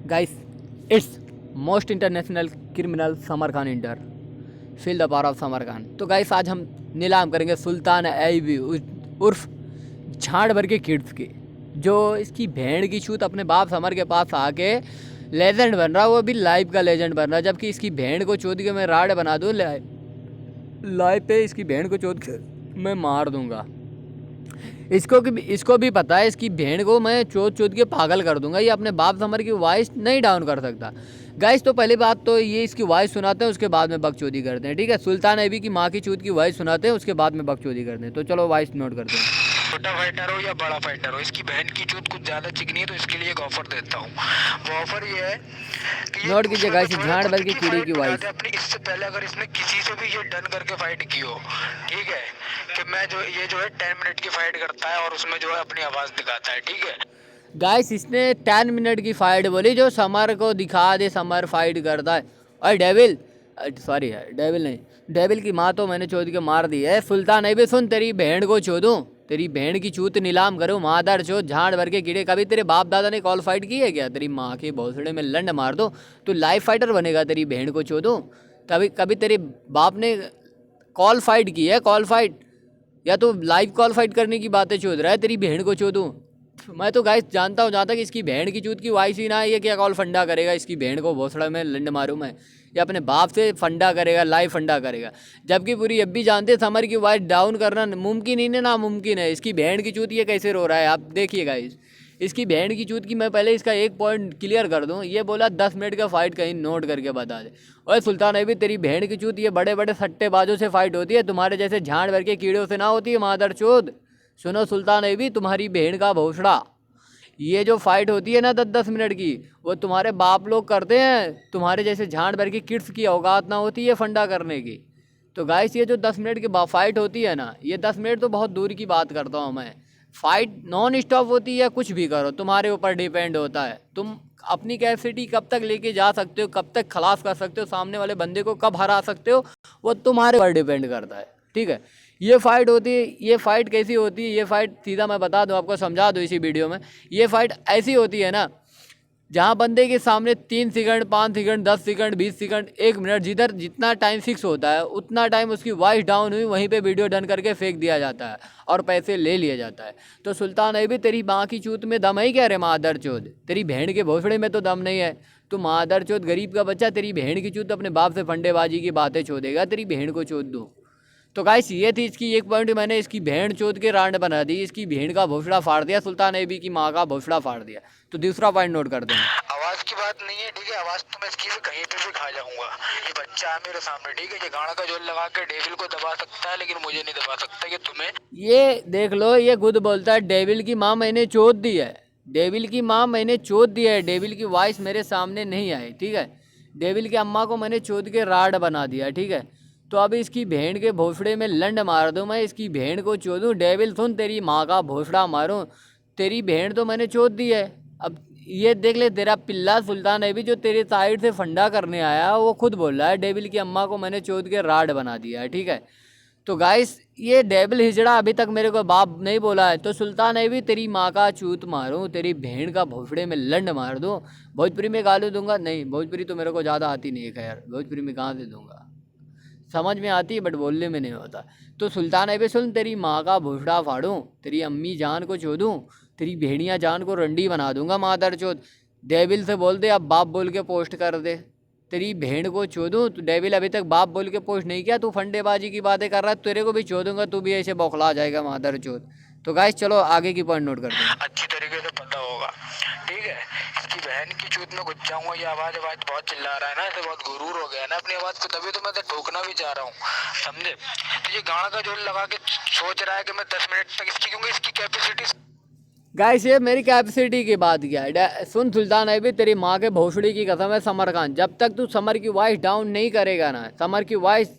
Guys, it's most international criminal summer Khan inter feel the power of summer Khan. तो guys, आज हम नीलाम करेंगे सुल्तान ऐबी उर्फ झाड़ भर के किड्स की, जो इसकी भेड़ की छूत अपने बाप समर के पास आके लेजेंड बन रहा, वो भी लाइव का लेजेंड बन रहा। जबकि इसकी भेड़ को चोद के मैं राड बना दूँ, लाइव पे इसकी भेड़ को चोद के मैं मार दूंगा। इसको भी पता है, इसकी भेड़ को मैं चोद के पागल कर दूंगा। ये अपने बाप समर की वॉइस नहीं डाउन कर सकता। गाइस, तो पहली बात तो ये इसकी वॉइस सुनाते हैं, उसके बाद में बकचोदी करते हैं। ठीक है, सुल्तान ऐबी की माँ की चूत की वॉइस सुनाते हैं, उसके बाद में बकचोदी करते हैं। तो चलो वॉइस नोट करते हैं। छोटा फाइटर हो या बड़ा फाइटर हो, इसकी बहन की चूत कुछ ज्यादा चिकनी है, तो इसके लिए एक ऑफर देता हूँ। वो ऑफर ये है कि नोट कीजिए गाइस, झाड़ भर की कीड़ी की वॉइस। अपनी इससे पहले अगर इसने किसी से भी ये डन करके फाइट की हो, ठीक है, कि मैं जो ये जो है 10 मिनट की फाइट करता है और उसमें जो है अपनी आवाज दिखाता है। ठीक है गाइस, इसने 10 मिनट की फाइट बोली, जो समर को दिखा दे समर फाइट करता है। और डेविल, सॉरी है डेविल नहीं, डेविल की माँ तो मैंने चोद के मार दी है। सुल्तान ऐबी सुन, तेरी बहन को चोदूं, तेरी बहन की चूत नीलाम करूं, मादर चोद झाड़ भर के कीड़े। कभी तेरे बाप दादा ने कॉल फाइट की है क्या? तेरी माँ के भोसड़े में लंड मार दो, तू लाइव फाइटर बनेगा। तेरी बहन को चोदूं, कभी तेरे बाप ने कॉल फाइट की है? कॉल फाइट, या तो लाइव कॉल फाइट करने की बातें चोद रहा है। तेरी बहन को चोदूं मैं तो गाइस जानता हूँ, जहाँ तक इसकी बहन की चूत की वाइस ही ना है, ये क्या कॉल फंडा करेगा? इसकी बहन को भोसड़ा में लंड मारूँ मैं, या अपने बाप से फंडा करेगा, लाइव फंडा करेगा। जबकि पूरी अब भी जानते समर की वाइस डाउन करना मुमकिन ही नहीं, नामुमकिन है। इसकी बहन की चूत ये कैसे रो रहा है, आप देखिए गाइस। इसकी बहन की चूत की मैं पहले इसका एक पॉइंट क्लियर कर दूँ। ये बोला 10 मिनट का फाइट, कहीं नोट करके बता दे। और सुल्तान ऐबी, तेरी बहन की चूत ये बड़े बड़े सट्टेबाजों से फाइट होती है, तुम्हारे जैसे झाड़ भर के कीड़ों से ना होती है, मादर चोद। सुनो सुल्तान ऐबी, तुम्हारी बहन का भोसड़ा, ये जो फाइट होती है ना 10-10 मिनट की, वो तुम्हारे बाप लोग करते हैं। तुम्हारे जैसे झाड़ भर की किड्स की औकात ना होती है फंडा करने की। तो गाइस, ये जो 10 मिनट की फाइट होती है ना, ये 10 मिनट तो बहुत दूर की बात करता हूँ मैं। फाइट नॉन स्टॉप होती है, कुछ भी करो, तुम्हारे ऊपर डिपेंड होता है। तुम अपनी कैपेसिटी कब तक लेके जा सकते हो, कब तक खलास कर सकते हो, सामने वाले बंदे को कब हरा सकते हो, वो तुम्हारे ऊपर डिपेंड करता है। ठीक है, ये फाइट होती है। ये फाइट कैसी होती है? ये फाइट सीधा मैं बता दूं, आपको समझा दूं इसी वीडियो में। ये फाइट ऐसी होती है ना, जहां बंदे के सामने 3 second, 5 second, 10 second, 20 second, 1 minute, जिधर जितना टाइम फिक्स होता है उतना टाइम उसकी वॉइस डाउन हुई, वहीं पे वीडियो डन करके फेंक दिया जाता है और पैसे ले लिया जाता है। तो सुल्तान ऐबी, तेरी माँ की चूत में दम है क्या रे मादर चोद? तेरी बहन के भोसड़े में तो दम नहीं है। तू मादर चोद गरीब का बच्चा, तेरी बहन की चूत अपने बाप से फंडेबाजी की बातें चोदेगा, तेरी बहन को चोद दूँ। तो गाइस, ये थी इसकी एक पॉइंट, मैंने इसकी भेड़ चोद के रांड बना दी, इसकी भेड़ का भोसड़ा फाड़ दिया, सुल्तान ऐबी की माँ का भोसड़ा फाड़ दिया। तो दूसरा पॉइंट नोट कर दें। आवाज की बात नहीं है, ठीक है, आवाज तो मैं इसकी से कहीं पे भी खा जाऊंगा। ये बच्चा है मेरे सामने, ठीक है, ये गाना का जोर लगा के डेविल को दबा सकता है, लेकिन मुझे नहीं दबा सकता। कि तुम्हें ये देख लो, ये खुद बोलता है डेविल की माँ मैंने चोद दी है, डेविल की माँ मैंने चोद दी है। डेविल की वॉइस मेरे सामने नहीं आई, ठीक है। डेविल की अम्मा को मैंने चोद के राड बना दिया, ठीक है। तो अब इसकी भेड़ के भोसड़े में लंड मार दूँ मैं, इसकी भेड़ को चोदूँ। डेविल सुन, तेरी माँ का भोसड़ा मारूँ, तेरी भेड़ तो मैंने चोद दी है। अब ये देख ले, तेरा पिल्ला सुल्तान ऐबी जो तेरे साइड से फंडा करने आया, वो खुद बोल रहा है डेविल की अम्मा को मैंने चोद के राड बना दिया है, ठीक है। तो गाइस, ये डेविल हिजड़ा अभी तक मेरे को बाप नहीं बोला है। तो सुल्तान ऐबी, तेरी माँ का चूत मारूं, तेरी भेड़ का भोसड़े में लंड मार दूं। भोजपुरी में गाली दूंगा? नहीं, भोजपुरी तो मेरे को ज़्यादा आती नहीं है, खैर भोजपुरी में कहाँ से दूंगा, समझ में आती है बट बोलने में नहीं होता। तो सुल्तान ऐबी सुन, तेरी माँ का भोसड़ा फाड़ूं, तेरी अम्मी जान को चोदूं, तेरी भेड़िया जान को रंडी बना दूंगा, मादर चोद। डेविल से बोल दे अब बाप बोल के पोस्ट कर दे, तेरी भेड़ को चोदूं। तो डेविल अभी तक बाप बोल के पोस्ट नहीं किया, तू फंडेबाजी की बातें कर रहा है, तेरे को भी चोदूंगा, तू भी ऐसे बौखला जाएगा, मादर चोद। तो गाइस, चलो आगे की पॉइंट नोट करते हैं। अच्छी तरीके से पता होगा, ठीक है। इसकी बहन की चूत में घुस जाऊंगा। ये आवाज बहुत चिल्ला रहा है ना, इसे बहुत गुरूर हो गया है ना अपनी आवाज पे, तभी तो मैं ठोकना भी चाह रहा हूँ, समझे। तो ये गाना का जोर लगा के सोच रहा है कि मैं 10 मिनट तक इसकी, क्योंकि इसकी कैपेसिटी। गाइस, ये मेरी कैपेसिटी की बात किया है। सुन सुल्तान ऐबी, तेरी माँ के भोसड़ी की कसम है समर खान, जब तक तू समर की वॉइस डाउन नहीं करेगा ना, समर की वॉइस,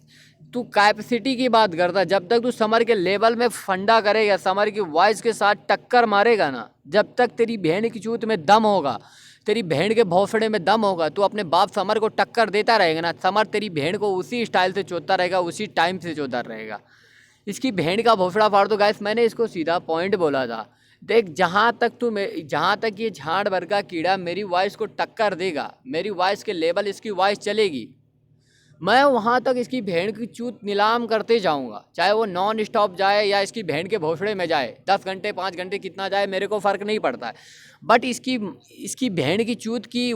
तू कैपेसिटी की बात करता है, जब तक तू समर के लेवल में फंडा करेगा, समर की वॉइस के साथ टक्कर मारेगा ना, जब तक तेरी बहन की चूत में दम होगा, तेरी बहन के भोसड़े में दम होगा, तू अपने बाप समर को टक्कर देता रहेगा ना, समर तेरी बहन को उसी स्टाइल से चोदता रहेगा, उसी टाइम से चोदता रहेगा। इसकी बहन का भोसड़ा फाड़ दो। गाइस, मैंने इसको सीधा पॉइंट बोला था, देख, जहाँ तक ये झाड़ भर का कीड़ा मेरी वॉइस को टक्कर देगा, मेरी वॉइस के लेवल इसकी वॉइस चलेगी, मैं वहाँ तक इसकी भेड़ की चूत नीलाम करते जाऊँगा, चाहे वो नॉन स्टॉप जाए या इसकी भेड़ के भोसड़े में जाए, 10 घंटे 5 घंटे कितना जाए मेरे को फ़र्क नहीं पड़ता है। बट इसकी भेड़ की चूत की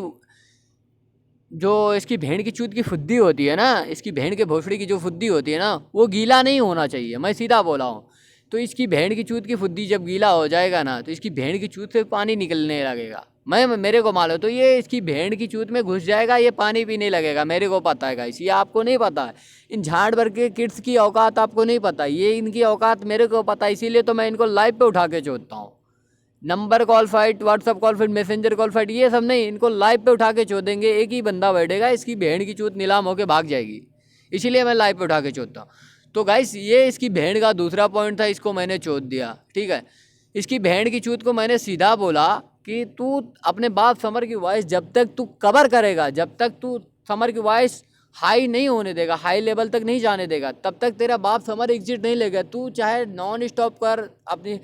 जो इसकी भेड़ की चूत की फुद्दी होती है ना, इसकी भेड़ के भोसड़ी की जो फुद्दी होती है ना, वो गीला नहीं होना चाहिए। मैं सीधा बोला हूँ। तो इसकी भेड़ की चूत की फुद्दी जब गीला हो जाएगा ना, तो इसकी भेड़ की चूत से पानी निकलने लगेगा। मेरे को मालूम, तो ये इसकी भेड़ की चूत में घुस जाएगा, ये पानी पीने लगेगा, मेरे को पता है गाइस। ये आपको नहीं पता है, इन झाड़ भर के किड्स की औकात आपको नहीं पता, ये इनकी औकात मेरे को पता है। इसीलिए तो मैं इनको लाइव पे उठा के चोदता हूँ। Number call fight, WhatsApp call fight, Messenger call fight, ये सब नहीं, इनको लाइव पे उठा के चोदेंगे। एक ही बंदा बैठेगा, इसकी भेड़ की चूत नीलाम होके भाग जाएगी, इसीलिए मैं लाइव पे उठा के चोदता हूँ। तो गाइस, ये इसकी भेड़ का दूसरा पॉइंट था, इसको मैंने चोद दिया, ठीक है। इसकी भेड़ की चूत को मैंने सीधा बोला कि तू अपने बाप समर की वॉइस जब तक तू कवर करेगा, जब तक तू समर की वॉइस हाई नहीं होने देगा, हाई लेवल तक नहीं जाने देगा, तब तक तेरा बाप समर एग्जिट नहीं लेगा। तू चाहे नॉन स्टॉप कर अपनी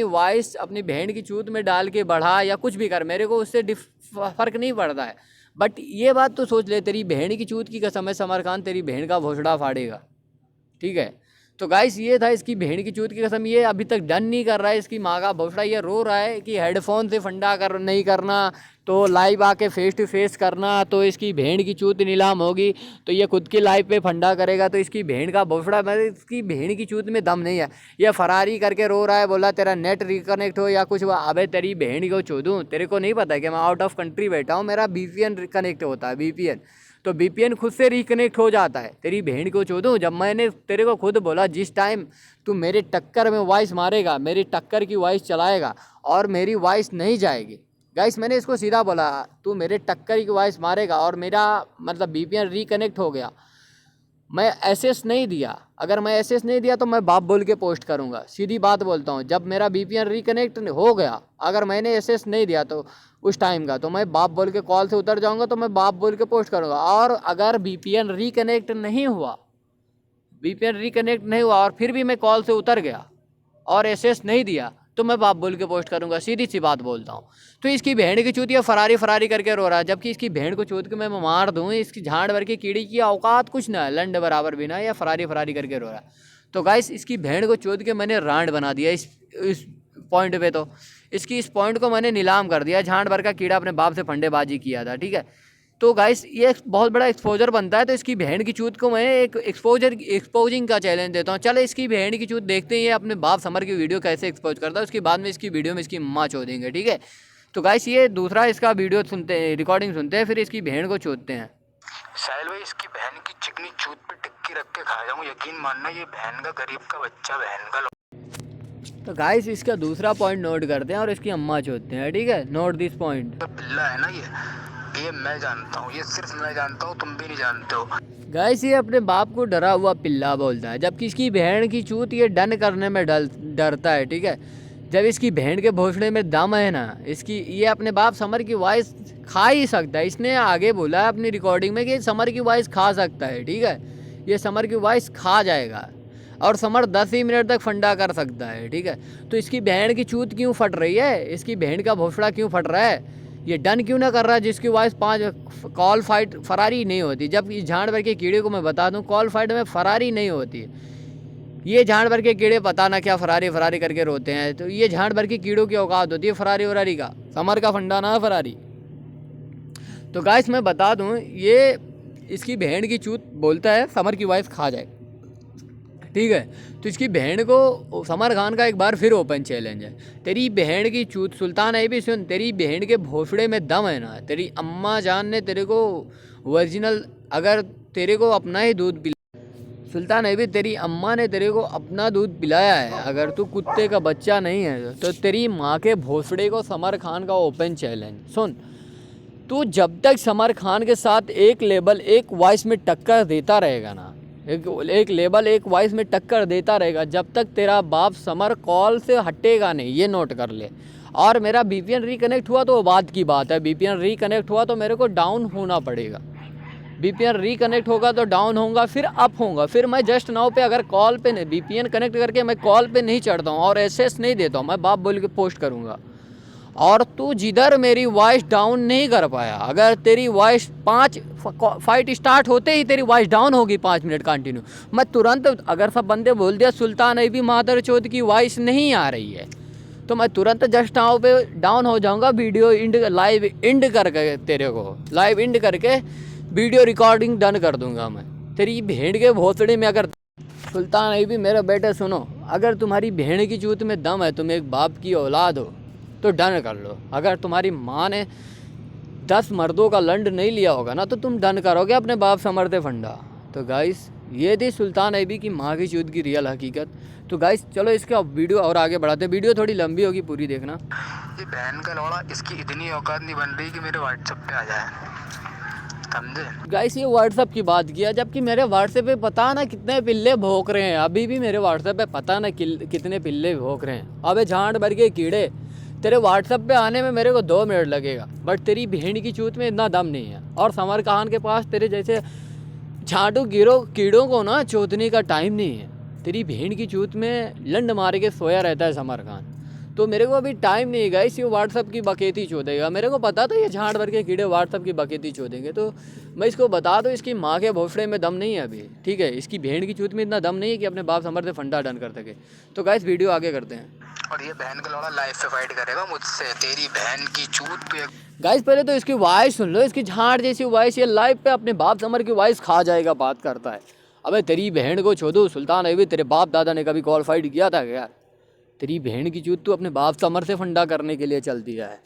वॉइस अपनी भेड़ की चूत में डाल के बढ़ा या कुछ भी कर, मेरे को उससे फ़र्क नहीं पड़ता है। बट ये बात तो सोच ले, तेरी भेड़ की चूत की कसम है समर खान, तेरी भेड़ का भोसड़ा फाड़ेगा, ठीक है। तो गाइस, ये था इसकी भेड़ की चूत की कसम। ये अभी तक डन नहीं कर रहा है, इसकी माँ का भोसड़ा ये रो रहा है कि हेडफोन से फंडा नहीं करना, तो लाइव आके फेस टू फेस करना, तो इसकी भेड़ की चूत नीलाम होगी। तो ये खुद की लाइव पे फंडा करेगा, तो इसकी भेड़ का भोसड़ा, मतलब इसकी भेड़ की चूत में दम नहीं है। ये फरारी करके रो रहा है, बोला तेरा नेट रिकनेक्ट हो या कुछ हुआ। अबे तेरी भेड़ को चोदूँ, तेरे को नहीं पता कि मैं आउट ऑफ कंट्री बैठा हूँ, मेरा VPN कनेक्ट होता है, VPN। तो VPN खुद से रिकनेक्ट हो जाता है। तेरी भेड़ को चोदूँ, जब मैंने तेरे को खुद बोला जिस टाइम तू मेरे टक्कर में वॉइस मारेगा, मेरी टक्कर की वॉइस चलाएगा और मेरी वॉइस नहीं जाएगी। गाइस, मैंने इसको सीधा बोला, तू मेरे टक्कर की वॉइस मारेगा और मेरा मतलब VPN रिकनेक्ट हो गया, मैं एसएस नहीं दिया, अगर मैं एसएस नहीं दिया तो मैं बाप बोल के पोस्ट करूंगा। सीधी बात बोलता हूँ, जब मेरा VPN रिकनेक्ट हो गया, अगर मैंने एसएस नहीं दिया तो उस टाइम का, तो मैं बाप बोल के कॉल से उतर जाऊंगा, तो मैं बाप बोल के पोस्ट करूंगा। और अगर VPN रिकनेक्ट नहीं हुआ और फिर भी मैं कॉल से उतर गया और एसएस नहीं दिया, तो मैं बाप बोल के पोस्ट करूंगा। सीधी सी बात बोलता हूँ। तो इसकी भेड़ की चूतिया फरारी करके रो रहा है, जबकि इसकी भेड़ को चूत के मैं मार दूँ, इसकी झाड़ भर की कीड़ी की औकात कुछ ना है, लंड बराबर भी ना, या फरारी करके रो रहा है। तो गाइस, इसकी भेड़ को चूत के मैंने रांड बना दिया इस पॉइंट पे। तो इस पॉइंट को मैंने नीलाम कर दिया, झाड़ भर का कीड़ा अपने बाप से फंडेबाजी किया था, ठीक है। तो गाइस, ये एक बहुत बड़ा एक्सपोजर बनता है। तो इसकी भेड़ की चूत को मैं एक एक्सपोजिंग का चैलेंज देता हूँ। चलो, इसकी भेड़ की चूत देखते हैं ये अपने बाप समर की वीडियो कैसे एक्सपोज करता है, उसके बाद में इसकी वीडियो में इसकी माँ चोदेंगे, ठीक है। तो गाइस, ये दूसरा इसका वीडियो सुनते हैं, रिकॉर्डिंग सुनते हैं, फिर इसकी भेड़ को चोदते हैं। साहिल भाई, इसकी बहन की चिकनी चूत पे टिक्की रख के खा जाऊँ, यकीन मानना, ये बहन का गरीब का बच्चा, बहन का। तो गाइस, इसका दूसरा पॉइंट नोट करते हैं और इसकी अम्मा चोदते हैं, ठीक है। Note this point. पिल्ला है ना ये मैं जानता हूँ, ये सिर्फ मैं जानता हूँ, तुम भी नहीं जानते हो। गाइस, ये अपने बाप को डरा हुआ पिल्ला बोलता है, जबकि इसकी भेड़ की चूत ये डन करने में डरता है, ठीक है। जब इसकी भेड़ के भोसड़े में दम है ना, ये अपने बाप समर की वॉइस खा ही सकता है। इसने आगे बोला है अपनी रिकॉर्डिंग में कि समर की वॉइस खा सकता है, ठीक है। ये समर की वॉइस खा जाएगा और समर 10 ही मिनट तक फंडा कर सकता है, ठीक है। तो इसकी भेड़ की चूत क्यों फट रही है, इसकी भेड़ का भोसड़ा क्यों फट रहा है, ये डन क्यों ना कर रहा है, जिसकी वॉइस 5 कॉल फाइट फरारी नहीं होती। जब इस झाड़ भर के कीड़े को मैं बता दूं, कॉल फाइट में फरारी नहीं होती। ये झाड़ भर के कीड़े पता ना क्या फरारी करके रोते हैं। तो ये झाड़ भर के कीड़ों की औकात होती है फरारी का, समर का फंडा ना फरारी। तो गाइस, मैं बता दूं, ये इसकी भेड़ की चूत बोलता है समर की वॉइस खा जाए, ठीक है। तो इसकी बहन को समर खान का एक बार फिर ओपन चैलेंज है। तेरी बहन की चूत, सुल्तान है भी सुन, तेरी बहन के भोसड़े में दम है ना, तेरी अम्मा जान ने तेरे को ओरिजिनल, अगर तेरे को अपना ही दूध पिला, सुल्तान है भी तेरी अम्मा ने तेरे को अपना दूध पिलाया है, अगर तू कुत्ते का बच्चा नहीं है तो तेरी माँ के भोसड़े को समर खान का ओपन चैलेंज सुन। तू जब तक समर खान के साथ एक लेवल एक वॉइस में टक्कर देता रहेगा ना, एक लेवल एक वॉइस में टक्कर देता रहेगा, जब तक तेरा बाप समर कॉल से हटेगा नहीं, ये नोट कर ले। और मेरा VPN रिकनेक्ट हुआ तो बात की बात है, VPN रिकनेक्ट हुआ तो मेरे को डाउन होना पड़ेगा, VPN रिकनेक्ट होगा तो डाउन होगा, फिर अप होगा, फिर मैं जस्ट नाउ पे अगर कॉल पे नहीं VPN कनेक्ट करके मैं कॉल पे नहीं चढ़ता हूँ और एसएस नहीं देता हूँ, मैं बाप बोल के पोस्ट करूँगा। और तू जिधर मेरी वॉइस डाउन नहीं कर पाया, अगर तेरी वॉइस 5 फाइट स्टार्ट होते ही तेरी वॉइस डाउन होगी 5 मिनट कंटिन्यू, मैं तुरंत, अगर सब बंदे बोल दिया सुल्तान ऐबी मादर चौथ की वॉइस नहीं आ रही है, तो मैं तुरंत जस्ट नाउ पे डाउन हो जाऊंगा, वीडियो इंड लाइव इंड करके तेरे को लाइव इंड करके वीडियो रिकॉर्डिंग डन कर दूंगा मैं तेरी भेड़ के भोसड़े में। अगर सुल्तान ऐबी मेरे बेटे सुनो, अगर तुम्हारी भेड़ की चूत में दम है, तुम एक बाप की औलाद हो तो डन कर लो। अगर तुम्हारी माँ ने 10 मर्दों का लंड नहीं लिया होगा ना, तो तुम डन करोगे अपने बाप समरते फंडा। तो गाइस ये थी सुल्तान ऐबी की माँ की चूत की रियल हकीकत। तो गाइस चलो इसके अब वीडियो और आगे बढ़ाते, वीडियो थोड़ी लंबी होगी, पूरी देखना। ये बहन का लौड़ा, इसकी इतनी औकात नहीं बन रही कि मेरे व्हाट्सएप पे आ जाए, समझे। गाइस ये व्हाट्सएप की बात किया, जबकि मेरे व्हाट्सएप पे पता ना कितने पिल्ले भौंक रहे हैं, अभी भी मेरे व्हाट्सएप पे पता ना कितने पिल्ले भौंक रहे हैं। अबे झांट भर के कीड़े, तेरे व्हाट्सएप पे आने में मेरे को 2 मिनट लगेगा, बट तेरी भेड़ की चूत में इतना दम नहीं है। और समर खान के पास तेरे जैसे झांटू कीड़ों को ना चोदने का टाइम नहीं है। तेरी भेड़ की चूत में लंड मार के सोया रहता है समर खान, तो मेरे को अभी टाइम नहीं है गाइस ये व्हाट्सअप की बकेती चोदेगा। मेरे को पता था ये झांट भर के कीड़े व्हाट्सअप की बकेती चोदेंगे, तो मैं इसको बता दूँ इसकी माँ के भोसड़े में दम नहीं है अभी, ठीक है। इसकी भेड़ की चूत में इतना दम नहीं है कि अपने बाप समर से फंडा डन कर सके। तो गाइस वीडियो आगे करते हैं। और ये बहन का लौड़ा लाइव पे फाइट करेगा मुझसे, तेरी बहन की चूत पे। गाइस पहले तो इसकी वॉइस सुन लो, इसकी झांट जैसी वॉइस, ये लाइव पे अपने बाप समर की वॉइस खा जाएगा, बात करता है। अबे तेरी बहन को छोड़ो सुल्तान ऐबी, तेरे बाप दादा ने कभी कॉल फाइट किया था क्या? तेरी बहन की चूत तू अपने बाप समर से फंडा करने के लिए चल दिया है।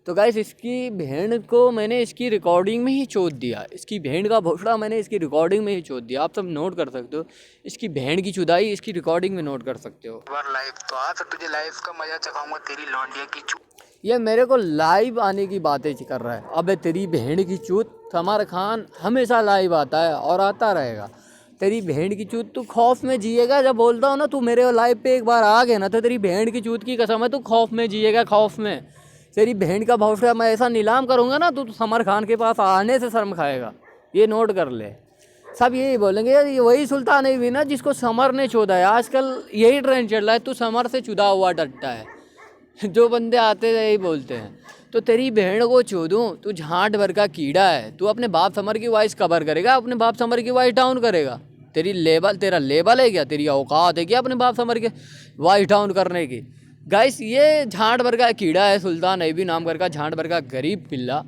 तो गाइस इसकी बहन को मैंने इसकी रिकॉर्डिंग में ही चोद दिया, इसकी बहन का भोसड़ा मैंने इसकी रिकॉर्डिंग में ही चोद दिया। आप सब नोट कर सकते हो, इसकी बहन की चुदाई इसकी रिकॉर्डिंग में नोट कर सकते हो। बार लाइव तो आ, फिर तुझे लाइव का मजा चखाऊंगा, तेरी लौंडिया की चूत। ये मेरे को लाइव आने की बातें कर रहा है। अबे तेरी बहन की चूत, समर खान हमेशा लाइव आता है और आता रहेगा। तेरी बहन की चूत, तू खौफ में जिएगा। जब बोलता हूँ ना तू मेरे लाइव पे एक बार आ गया ना, तो तेरी बहन की चूत की कसम है तू खौफ में जिएगा, खौफ में। तेरी बहन का भौसड़ा मैं ऐसा नीलाम करूँगा ना, तू समर खान के पास आने से शर्म खाएगा, ये नोट कर ले। सब यही बोलेंगे यार ये वही सुल्तान ऐबी ना जिसको समर ने चोदा है। आजकल यही ट्रेंड चल रहा है, तू समर से चुदा हुआ डट्टा है। जो बंदे आते हैं यही बोलते हैं। तो तेरी बहन को चोदूँ, तू झांट भर का कीड़ा है। तू अपने बाप समर की वॉइस कवर करेगा, अपने बाप समर की वॉइस डाउन करेगा। तेरा लेबल है क्या? तेरी औकात है क्या अपने बाप समर के वॉइस डाउन करने की? गाइस ये झांट भर का कीड़ा है सुल्तान ऐबी नाम का झांट भर का गरीब पिल्ला,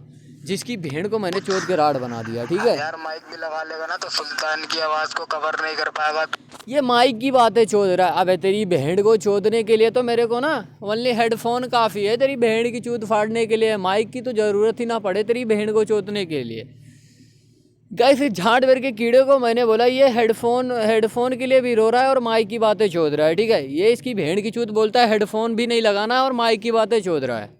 जिसकी भेड़ को मैंने चोद के राड बना दिया, ठीक है यार। माइक भी लगा लेगा ना तो सुल्तान की आवाज को कवर नहीं कर पाएगा। ये माइक की बातें चोद रहा है। अबे तेरी बहन को चोदने के लिए तो मेरे को ना ओनली हेडफोन काफ़ी है, तेरी बहन की चूत फाड़ने के लिए माइक की तो ज़रूरत ही ना पड़े तेरी बहन को चोदने के लिए। गाइस इस झांट भर के कीड़े को मैंने बोला ये हेडफोन के लिए भी रो रहा है और माइक की बातें चोद रहा है, ठीक है। ये इसकी बहन की चूत बोलता है हेडफोन भी नहीं लगाना और माइक की बातें चोद रहा है।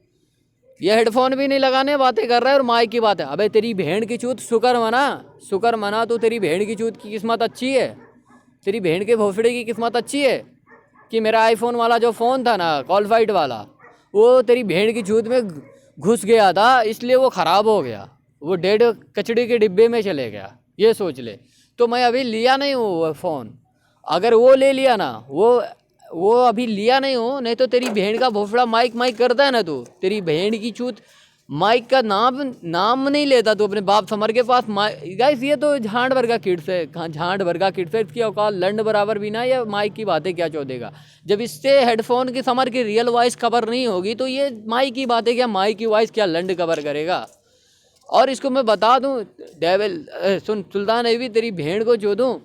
ये हेडफोन भी नहीं लगाने बातें कर रहा है और माइक की बात है। अबे तेरी बहन की चूत शुक्र मना तो तेरी बहन की चूत की किस्मत अच्छी है, तेरी बहन के भोसड़े की किस्मत अच्छी है कि मेरा आईफोन वाला जो फ़ोन था ना कॉल फाइट वाला, वो तेरी बहन की चूत में घुस गया था, इसलिए वो ख़राब हो गया, वो डेड कचड़े के डिब्बे में चले गया, ये सोच ले। तो मैं अभी लिया नहीं हूँ वो फ़ोन, अगर वो ले लिया ना, वो अभी लिया नहीं हूँ, नहीं तो तेरी बहन का भोसड़ा माइक करता है ना तू, तेरी बहन की चूत माइक का नाम नहीं लेता तू अपने बाप समर के पास। गाइस ये तो झांट भर का किड्स है, झांट भर का किड्स है, इसकी औकात लंड बराबर भी ना। ये माइक की बातें क्या चोदेगा? जब इससे हेडफोन की समर की रियल वॉइस कवर नहीं होगी तो ये माइक की बातें क्या, माइक की वॉइस क्या लंड कवर करेगा? और इसको मैं बता दूँ डेविल सुन सुल्तान ऐबी, तेरी बहन को चोदूँ,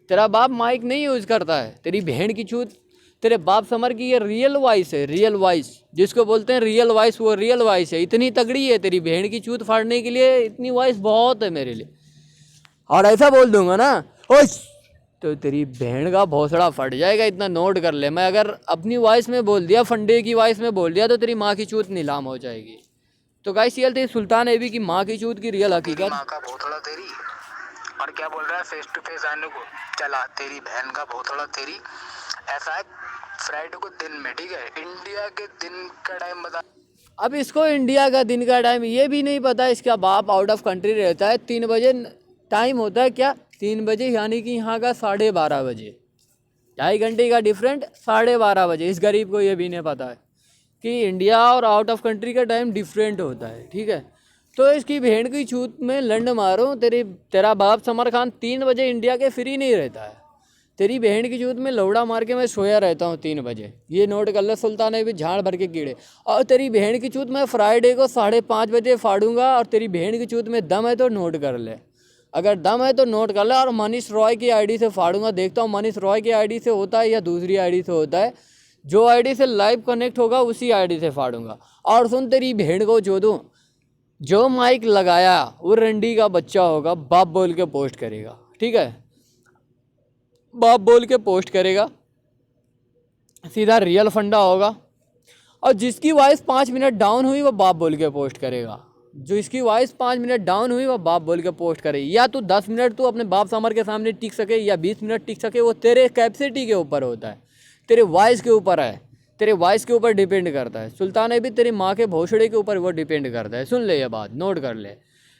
तेरा बाप माइक नहीं यूज़ करता है, तेरी बहन की चूत तेरे बाप समर की ये रियल वॉइस है, रियल वॉइस जिसको बोलते हैं रियल वॉइस, वो रियल वॉइस है। इतनी तगड़ी है तेरी बहन की चूत फाड़ने के लिए, इतनी वॉइस बहुत है मेरे लिए। और ऐसा बोल दूंगा ना ओश तो तेरी बहन का भौसड़ा फट जाएगा, इतना नोट कर ले। मैं अगर अपनी वॉइस में बोल दिया, फंडे की वॉइस में बोल दिया, तो तेरी माँ की चूत नीलाम हो जाएगी। तो गाइस ये थी सुल्तान ऐबी की माँ की चूत की रियल हकीकत। माँ का भौसड़ा तेरी, और क्या बोल रहा है फेस टू फेस आने को? चला तेरी बहन का भौसड़ा तेरी। ऐसा है फ्राइडे को दिन में, ठीक है, इंडिया के दिन का टाइम बता। अब इसको इंडिया का दिन का टाइम ये भी नहीं पता, इसका बाप आउट ऑफ कंट्री रहता है, 3 बजे टाइम होता है क्या 3 बजे, यानी कि यहाँ का 12:30 बजे, 2.5 घंटे का डिफरेंट 12:30 बजे। इस गरीब को ये भी नहीं पता है कि इंडिया और आउट ऑफ कंट्री का टाइम डिफरेंट होता है, ठीक है। तो इसकी भेड़ की छूत में लंड मारो, तेरा बाप समर खान 3 बजे इंडिया के फ्री नहीं रहता है। तेरी बहन की चूत में लौड़ा मार के मैं सोया रहता हूँ 3 बजे, ये नोट कर ले सुल्तान है भी झाड़ भर के कीड़े। और तेरी बहन की चूत मैं फ्राइडे को 5:30 बजे फाड़ूंगा, और तेरी बहन की चूत में दम है तो नोट कर ले, अगर दम है तो नोट कर ले। और मनीष रॉय की आईडी से फाड़ूंगा, देखता हूँ मनीष रॉय की आईडी से होता है या दूसरी आईडी से होता है। जो आईडी से लाइव कनेक्ट होगा उसी आईडी से फाड़ूंगा। और सुन तेरी बहन को जो दूँ, जो माइक लगाया वो रंडी का बच्चा होगा, बाप बोल के पोस्ट करेगा, ठीक है, बाप बोल के पोस्ट करेगा, सीधा रियल फंडा होगा। और जिसकी वॉइस 5 मिनट डाउन हुई वो बाप बोल के पोस्ट करेगा, जो इसकी वॉइस 5 मिनट डाउन हुई वो बाप बोल के पोस्ट करे। या तो 10 मिनट तो अपने बाप समर के सामने टिक सके या 20 मिनट टिक सके, वो तेरे कैपेसिटी के ऊपर होता है, तेरे वॉइस के ऊपर है, तेरे वॉइस के ऊपर डिपेंड करता है। सुल्तान है भी तेरी माँ के भोसड़े के ऊपर वो डिपेंड करता है। सुन ले ये बात, नोट कर ले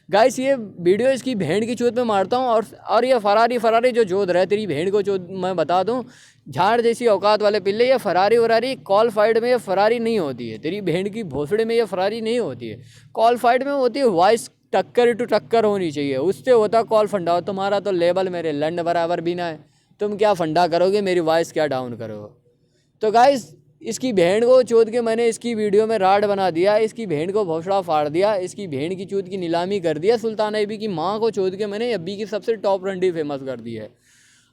गाइस। ये वीडियो इसकी भेड़ की चोट में मारता हूँ। और ये फरारी जो जोध रहा है तेरी भेड़ को चोट, मैं बता दूँ झाड़ जैसी औकात वाले पिल्ले, ये फरारी कॉल फाइट में ये फरारी नहीं होती है, तेरी भेड़ की भोसड़े में ये फरारी नहीं होती है। कॉल फाइट में होती है वॉइस टक्कर टू टक्कर होनी चाहिए, उससे होता कॉल फंडा। तुम्हारा तो लेवल मेरे लंड बराबर भी ना है, तुम क्या फंडा करोगे, मेरी वॉइस क्या डाउन करोगे। तो गाइस इसकी भेड़ को चोद के मैंने इसकी वीडियो में राड बना दिया, इसकी भेड़ को भोसड़ा फाड़ दिया, इसकी भेड़ की चोद की नीलामी कर दिया। सुल्तान ऐबी की माँ को चोद के मैंने अब्बी की सबसे टॉप रंडी फेमस कर दी है।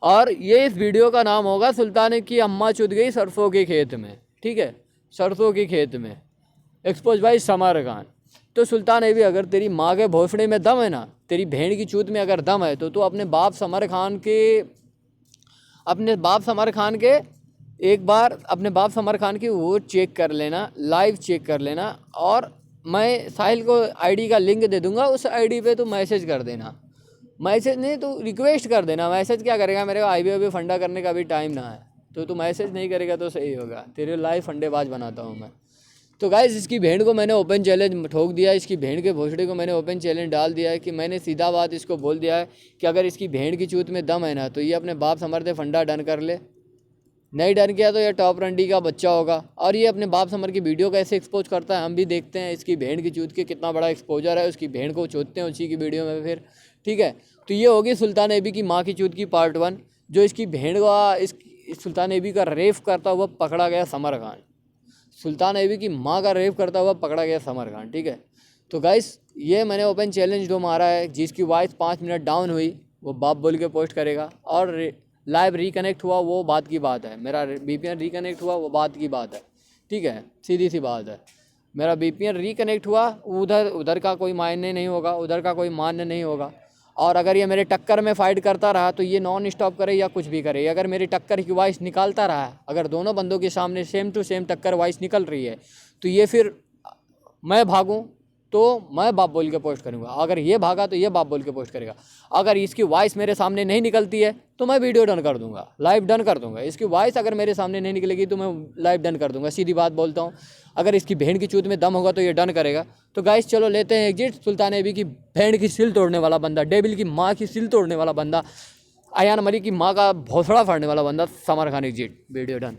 और ये इस वीडियो का नाम होगा सुल्तान की अम्मा चुद गई सरसों के खेत में, ठीक है, सरसों के खेत में, एक्सपोज बाई समर खान। तो सुल्तान ऐबी अगर तेरी माँ के भोसड़े में दम है ना, तेरी भेड़ की चूत में अगर दम है, तो तू अपने बाप समर खान के एक बार अपने बाप समर खान की वो चेक कर लेना, लाइव चेक कर लेना। और मैं साहिल को आईडी का लिंक दे दूंगा, उस आईडी पे तो मैसेज कर देना, मैसेज नहीं तो रिक्वेस्ट कर देना। मैसेज क्या करेगा, मेरे को आई फंडा करने का भी टाइम ना है, तो तू मैसेज नहीं करेगा तो सही होगा, तेरे लाइव फंडेबाज बनाता हूँ मैं। तो गाइस इसकी भेड़ को मैंने ओपन चैलेंज ठोक दिया, इसकी भेड़ के भोसड़े को मैंने ओपन चैलेंज डाल दिया है कि मैंने सीधा बात इसको बोल दिया है कि अगर इसकी भेड़ की चूत में दम है ना, तो ये अपने बाप समर से फंडा डन कर ले, नहीं डन किया तो ये टॉप रंडी का बच्चा होगा। और ये अपने बाप समर की वीडियो कैसे एक्सपोज करता है हम भी देखते हैं, इसकी भेड़ की चूत के कितना बड़ा एक्सपोजर है, उसकी भेड़ को चोदते हैं उसी की वीडियो में फिर, ठीक है। तो ये होगी सुल्तान ऐबी की माँ की चूत की पार्ट 1, जो इसकी भेड़ का इस सुल्तान ऐबी का रेप करता हुआ पकड़ा गया समर खान, सुल्तान ऐबी की माँ का रेप करता हुआ पकड़ा गया समर खान, ठीक है। तो गाइस ये मैंने ओपन चैलेंज जो मारा है, जिसकी वॉइस 5 मिनट डाउन हुई वो बाप बोल के पोस्ट करेगा, और लाइव रिकनेक्ट हुआ वो बात की बात है, मेरा VPN रिकनेक्ट हुआ वो बात की बात है, ठीक है, सीधी सी बात है। मेरा VPN रिकनेक्ट हुआ, उधर का कोई मायने नहीं होगा, उधर का कोई मान्य नहीं होगा। और अगर ये मेरे टक्कर में फ़ाइट करता रहा तो ये नॉन स्टॉप करे या कुछ भी करे, अगर मेरी टक्कर की वॉइस निकालता रहा, अगर दोनों बंदों के सामने सेम टू सेम टक्कर वॉइस निकल रही है, तो ये फिर मैं भागूं तो मैं बाप बोल के पोस्ट करूंगा, अगर ये भागा तो ये बाप बोल के पोस्ट करेगा। अगर इसकी वॉइस मेरे सामने नहीं निकलती है तो मैं वीडियो डन कर दूंगा, लाइव डन कर दूंगा। इसकी वॉइस अगर मेरे सामने नहीं निकलेगी तो मैं लाइव डन कर दूंगा, सीधी बात बोलता हूँ। अगर इसकी भेड़ की चूत में दम होगा तो ये डन करेगा। तो गाइस चलो लेते हैं एग्जिट। सुल्तान ऐबी की भेड़ की सिल तोड़ने वाला बंदा, डेविल की माँ की सिल तोड़ने वाला बंदा, अयान मलिक की माँ का भोसड़ा फाड़ने वाला बंदा summer Khan exit. Video done.